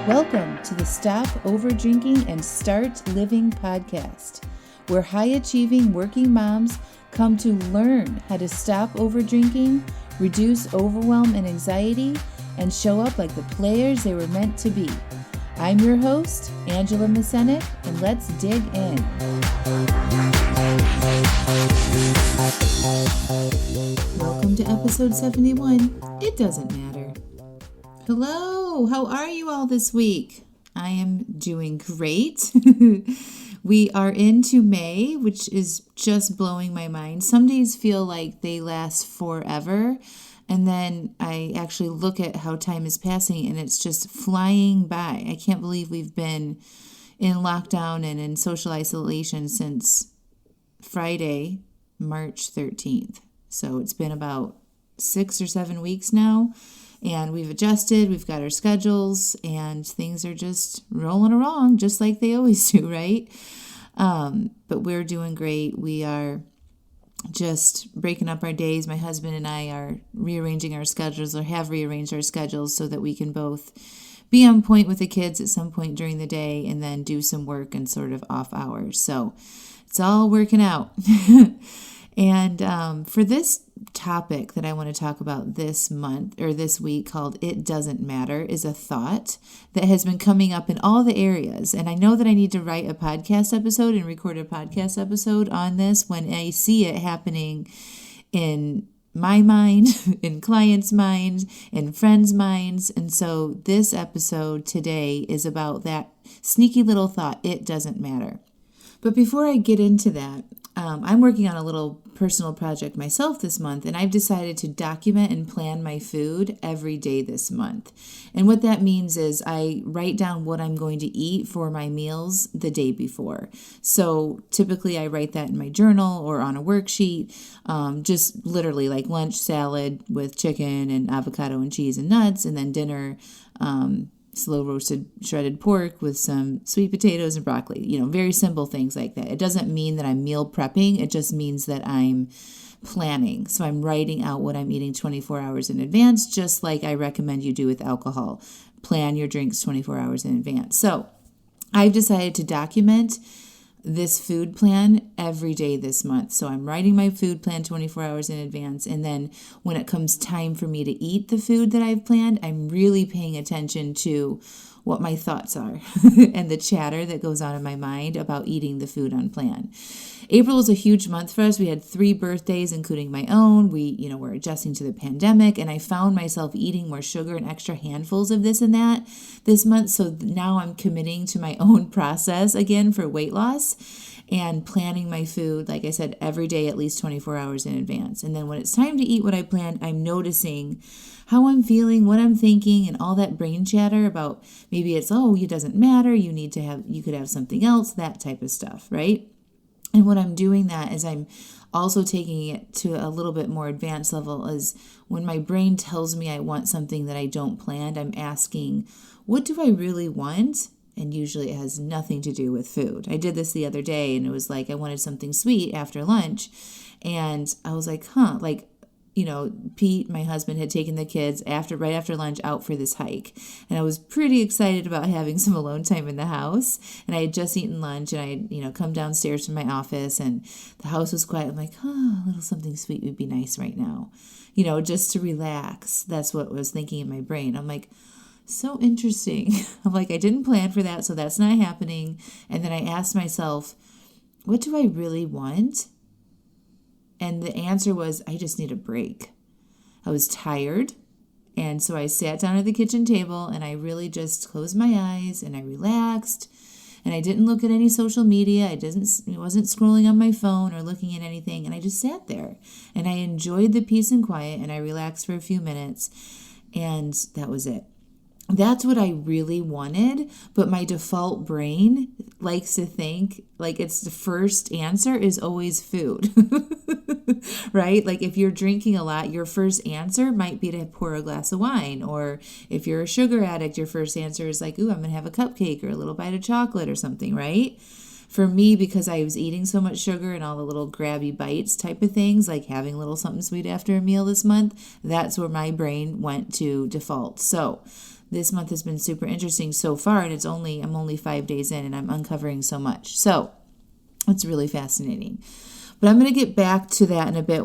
Welcome to the Stop Overdrinking and Start Living podcast, where high-achieving working moms come to learn how to stop overdrinking, reduce overwhelm and anxiety, and show up like the players they were meant to be. I'm your host, Angela Mascenik, and let's dig in. Welcome to episode 71. It doesn't matter. Hello, how are you all this week? I am doing great. We are into May, which is just blowing my mind. Some days feel like they last forever, and then I actually look at how time is passing and it's just flying by. I can't believe we've been in lockdown and in social isolation since Friday, March 13th. So it's been about 6 or 7 weeks now. And we've adjusted, we've got our schedules, and things are just rolling along just like they always do, right? But we're doing great. We are just breaking up our days. My husband and I are rearranging our schedules, or have rearranged our schedules, so that we can both be on point with the kids at some point during the day and then do some work and sort of off hours. So it's all working out. And for this topic that I want to talk about this month or this week, called It Doesn't Matter, is a thought that has been coming up in all the areas. And I know that I need to write a podcast episode and record a podcast episode on this when I see it happening in my mind, in clients' minds, in friends' minds. And so this episode today is about that sneaky little thought, it doesn't matter. But before I get into that, I'm working on a little personal project myself this month, and I've decided to document and plan my food every day this month. And what that means is I write down what I'm going to eat for my meals the day before. So typically I write that in my journal or on a worksheet, just literally like lunch salad with chicken and avocado and cheese and nuts, and then dinner, slow roasted shredded pork with some sweet potatoes and broccoli, very simple things like that. It doesn't mean that I'm meal prepping. It just means that I'm planning. So I'm writing out what I'm eating 24 hours in advance, just like I recommend you do with alcohol. Plan your drinks 24 hours in advance. So I've decided to document this food plan every day this month. So I'm writing my food plan 24 hours in advance. And then when it comes time for me to eat the food that I've planned, I'm really paying attention to what my thoughts are and the chatter that goes on in my mind about eating the food on plan. April was a huge month for us. We had 3 birthdays, including my own. We, were adjusting to the pandemic, and I found myself eating more sugar and extra handfuls of this and that this month. So now I'm committing to my own process again for weight loss and planning my food, like I said, every day at least 24 hours in advance. And then when it's time to eat what I planned, I'm noticing how I'm feeling, what I'm thinking, and all that brain chatter about maybe it's, it doesn't matter, you could have something else, that type of stuff, right? And what I'm doing that is I'm also taking it to a little bit more advanced level, is when my brain tells me I want something that I don't plan, I'm asking, what do I really want? And usually it has nothing to do with food. I did this the other day, and it was like I wanted something sweet after lunch. And I was like, Pete, my husband, had taken the kids right after lunch out for this hike. And I was pretty excited about having some alone time in the house. And I had just eaten lunch, and I had, come downstairs from my office, and the house was quiet. I'm like, a little something sweet would be nice right now, just to relax. That's what I was thinking in my brain. I'm like, so interesting. I'm like, I didn't plan for that, so that's not happening. And then I asked myself, what do I really want? And the answer was, I just need a break. I was tired. And so I sat down at the kitchen table, and I really just closed my eyes, and I relaxed. And I didn't look at any social media. I wasn't scrolling on my phone or looking at anything. And I just sat there, and I enjoyed the peace and quiet, and I relaxed for a few minutes. And that was it. That's what I really wanted, but my default brain likes to think like it's the first answer is always food, right? Like if you're drinking a lot, your first answer might be to pour a glass of wine. Or if you're a sugar addict, your first answer is like, ooh, I'm going to have a cupcake or a little bite of chocolate or something, right? For me, because I was eating so much sugar and all the little grabby bites type of things, like having a little something sweet after a meal this month, that's where my brain went to default. So This month has been super interesting so far, and I'm only 5 days in, and I'm uncovering so much. So it's really fascinating. But I'm going to get back to that in a bit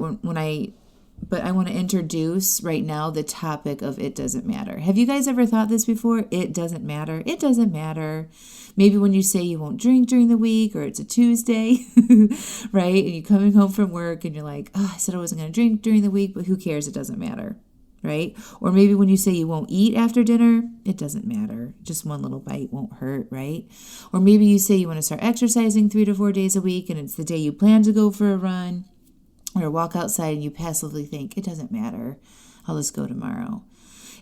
but I want to introduce right now the topic of it doesn't matter. Have you guys ever thought this before? It doesn't matter. It doesn't matter. Maybe when you say you won't drink during the week, or it's a Tuesday, right? And you're coming home from work and you're like, oh, I said I wasn't going to drink during the week, but who cares? It doesn't matter, right? Or maybe when you say you won't eat after dinner, it doesn't matter. Just one little bite won't hurt, right? Or maybe you say you want to start exercising 3 to 4 days a week, and it's the day you plan to go for a run or walk outside, and you passively think, it doesn't matter. I'll just go tomorrow.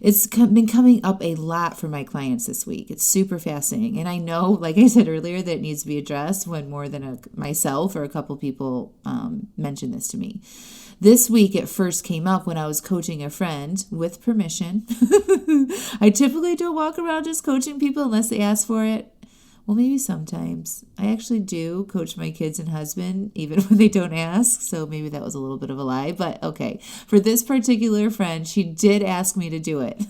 It's been coming up a lot for my clients this week. It's super fascinating. And I know, like I said earlier, that it needs to be addressed when more than myself or a couple people mention this to me. This week, it first came up when I was coaching a friend with permission. I typically don't walk around just coaching people unless they ask for it. Well, maybe sometimes. I actually do coach my kids and husband, even when they don't ask. So maybe that was a little bit of a lie. But okay, for this particular friend, she did ask me to do it.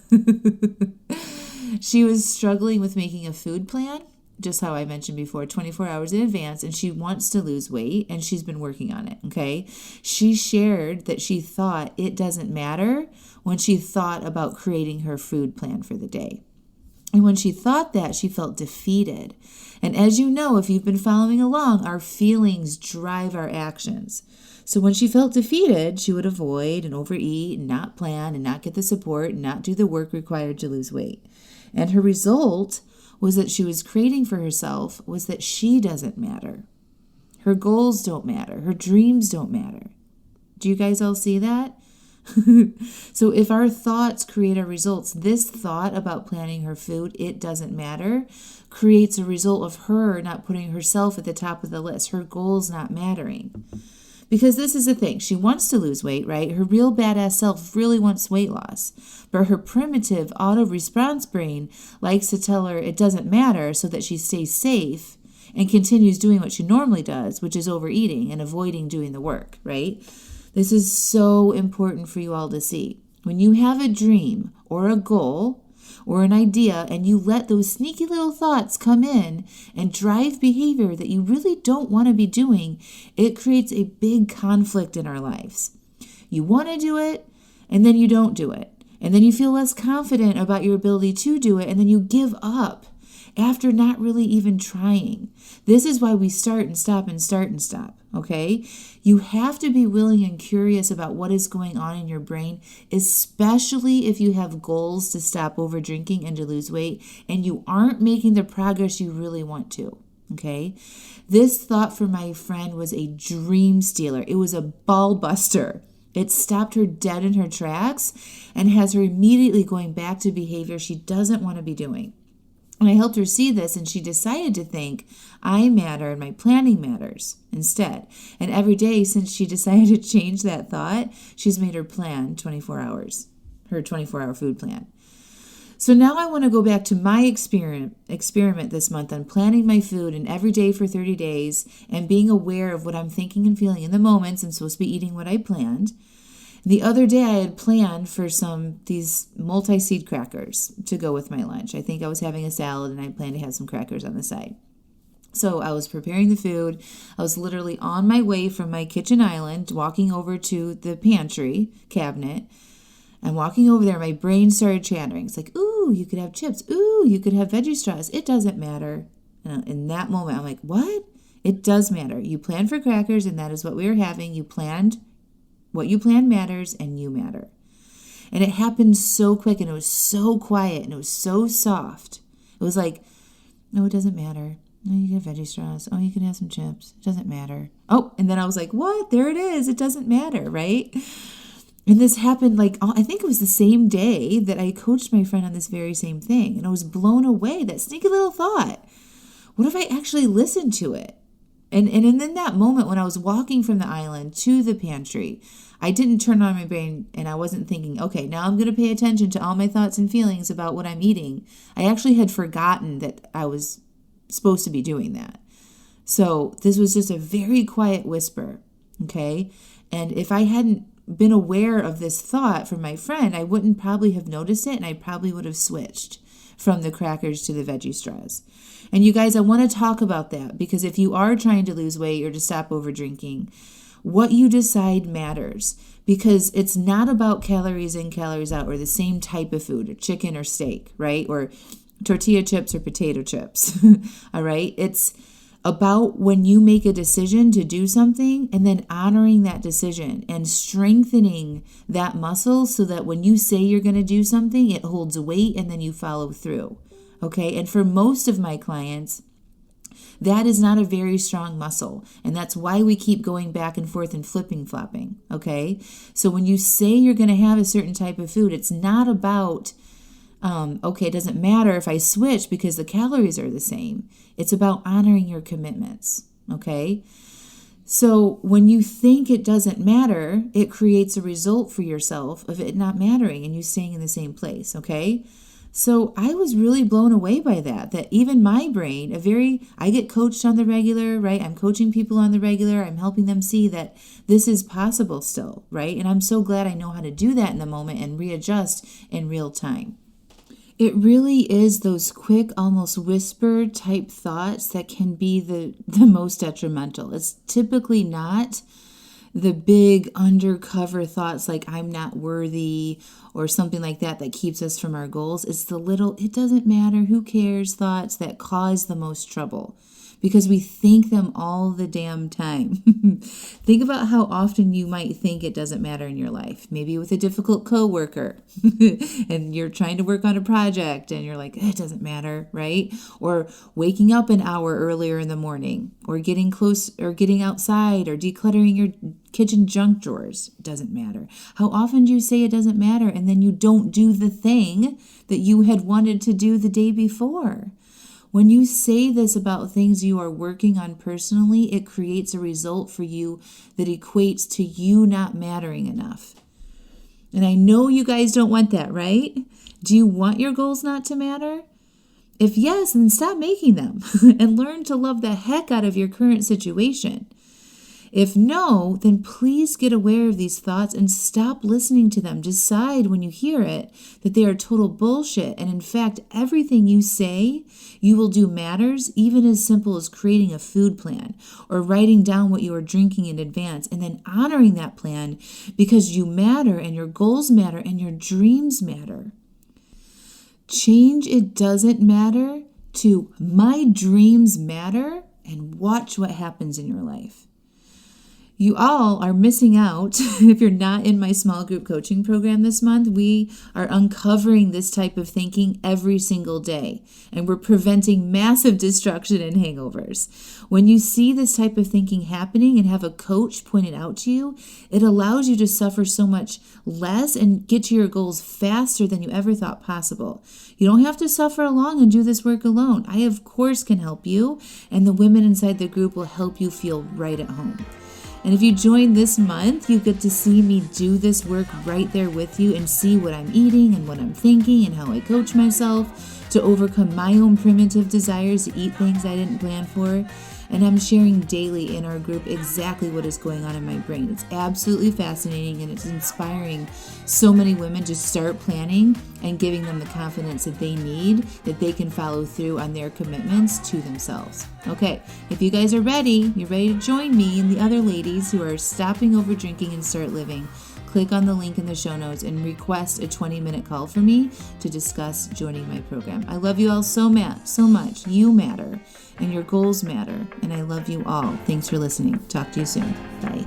She was struggling with making a food plan, just how I mentioned before, 24 hours in advance, and she wants to lose weight, and she's been working on it, okay? She shared that she thought it doesn't matter when she thought about creating her food plan for the day. And when she thought that, she felt defeated. And as you know, if you've been following along, our feelings drive our actions. So when she felt defeated, she would avoid and overeat and not plan and not get the support and not do the work required to lose weight. And her result was that she was creating for herself was that she doesn't matter. Her goals don't matter. Her dreams don't matter. Do you guys all see that? So if our thoughts create our results, this thought about planning her food, it doesn't matter, creates a result of her not putting herself at the top of the list, her goals not mattering. Because this is the thing, she wants to lose weight, right? Her real badass self really wants weight loss. But her primitive auto-response brain likes to tell her it doesn't matter so that she stays safe and continues doing what she normally does, which is overeating and avoiding doing the work, right? This is so important for you all to see. When you have a dream or a goal or an idea and you let those sneaky little thoughts come in and drive behavior that you really don't want to be doing, it creates a big conflict in our lives. You want to do it, and then you don't do it. And then you feel less confident about your ability to do it, and then you give up after not really even trying. This is why we start and stop and start and stop, okay? You have to be willing and curious about what is going on in your brain, especially if you have goals to stop over drinking and to lose weight, and you aren't making the progress you really want to, okay? This thought for my friend was a dream stealer. It was a ball buster. It stopped her dead in her tracks and has her immediately going back to behavior she doesn't want to be doing. And I helped her see this, and she decided to think, I matter and my planning matters instead. And every day since she decided to change that thought, she's made her plan 24 hours, her 24-hour food plan. So now I want to go back to my experiment this month on planning my food and every day for 30 days and being aware of what I'm thinking and feeling in the moments. I'm supposed to be eating what I planned. The other day I had planned for these multi-seed crackers to go with my lunch. I think I was having a salad and I planned to have some crackers on the side. So I was preparing the food. I was literally on my way from my kitchen island, walking over to the pantry cabinet. And walking over there, my brain started chattering. It's like, ooh, you could have chips. Ooh, you could have veggie straws. It doesn't matter. And in that moment, I'm like, what? It does matter. You planned for crackers, and that is what we were having. What you planned matters, and you matter. And it happened so quick, and it was so quiet, and it was so soft. It was like, no, it doesn't matter. No, you can have veggie straws. Oh, you can have some chips. It doesn't matter. Oh, and then I was like, what? There it is. It doesn't matter, right? And this happened I think it was the same day that I coached my friend on this very same thing. And I was blown away, that sneaky little thought. What if I actually listened to it? And in that moment when I was walking from the island to the pantry, I didn't turn on my brain and I wasn't thinking, okay, now I'm going to pay attention to all my thoughts and feelings about what I'm eating. I actually had forgotten that I was supposed to be doing that. So this was just a very quiet whisper, okay? And if I hadn't been aware of this thought from my friend, I wouldn't probably have noticed it and I probably would have switched. from the crackers to the veggie straws. And you guys, I want to talk about that because if you are trying to lose weight or to stop over drinking, what you decide matters, because it's not about calories in, calories out, or the same type of food, or chicken or steak, right? Or tortilla chips or potato chips. All right. It's about when you make a decision to do something and then honoring that decision and strengthening that muscle so that when you say you're going to do something, it holds weight and then you follow through. Okay. And for most of my clients, that is not a very strong muscle. And that's why we keep going back and forth and flipping flopping. Okay. So when you say you're going to have a certain type of food, it's not about, it doesn't matter if I switch because the calories are the same. It's about honoring your commitments. Okay. So when you think it doesn't matter, it creates a result for yourself of it not mattering and you staying in the same place. Okay. So I was really blown away by that even my brain, I get coached on the regular, right? I'm coaching people on the regular. I'm helping them see that this is possible still, right? And I'm so glad I know how to do that in the moment and readjust in real time. It really is those quick, almost whisper type thoughts that can be the most detrimental. It's typically not the big undercover thoughts like I'm not worthy or something like that keeps us from our goals. It's the little, it doesn't matter, who cares thoughts that cause the most trouble because we think them all the damn time. Think about how often you might think it doesn't matter in your life. Maybe with a difficult coworker and you're trying to work on a project and you're like, it doesn't matter, right? Or waking up an hour earlier in the morning or getting close or getting outside or decluttering your kitchen junk drawers. Doesn't matter. How often do you say it doesn't matter and then you don't do the thing that you had wanted to do the day before? When you say this about things you are working on personally, it creates a result for you that equates to you not mattering enough. And I know you guys don't want that, right? Do you want your goals not to matter? If yes, then stop making them and learn to love the heck out of your current situation. If no, then please get aware of these thoughts and stop listening to them. Decide when you hear it that they are total bullshit. And in fact, everything you say you will do matters, even as simple as creating a food plan or writing down what you are drinking in advance and then honoring that plan because you matter and your goals matter and your dreams matter. Change it doesn't matter to my dreams matter and watch what happens in your life. You all are missing out if you're not in my small group coaching program this month. We are uncovering this type of thinking every single day, and we're preventing massive destruction and hangovers. When you see this type of thinking happening and have a coach point it out to you, it allows you to suffer so much less and get to your goals faster than you ever thought possible. You don't have to suffer along and do this work alone. I, of course, can help you, and the women inside the group will help you feel right at home. And if you join this month, you get to see me do this work right there with you and see what I'm eating and what I'm thinking and how I coach myself to overcome my own primitive desires to eat things I didn't plan for. And I'm sharing daily in our group exactly what is going on in my brain. It's absolutely fascinating and it's inspiring so many women to start planning and giving them the confidence that they need, that they can follow through on their commitments to themselves. Okay, if you guys are ready, you're ready to join me and the other ladies who are stopping over drinking and start living, click on the link in the show notes and request a 20-minute call for me to discuss joining my program. I love you all so much. You matter and your goals matter. And I love you all. Thanks for listening. Talk to you soon. Bye.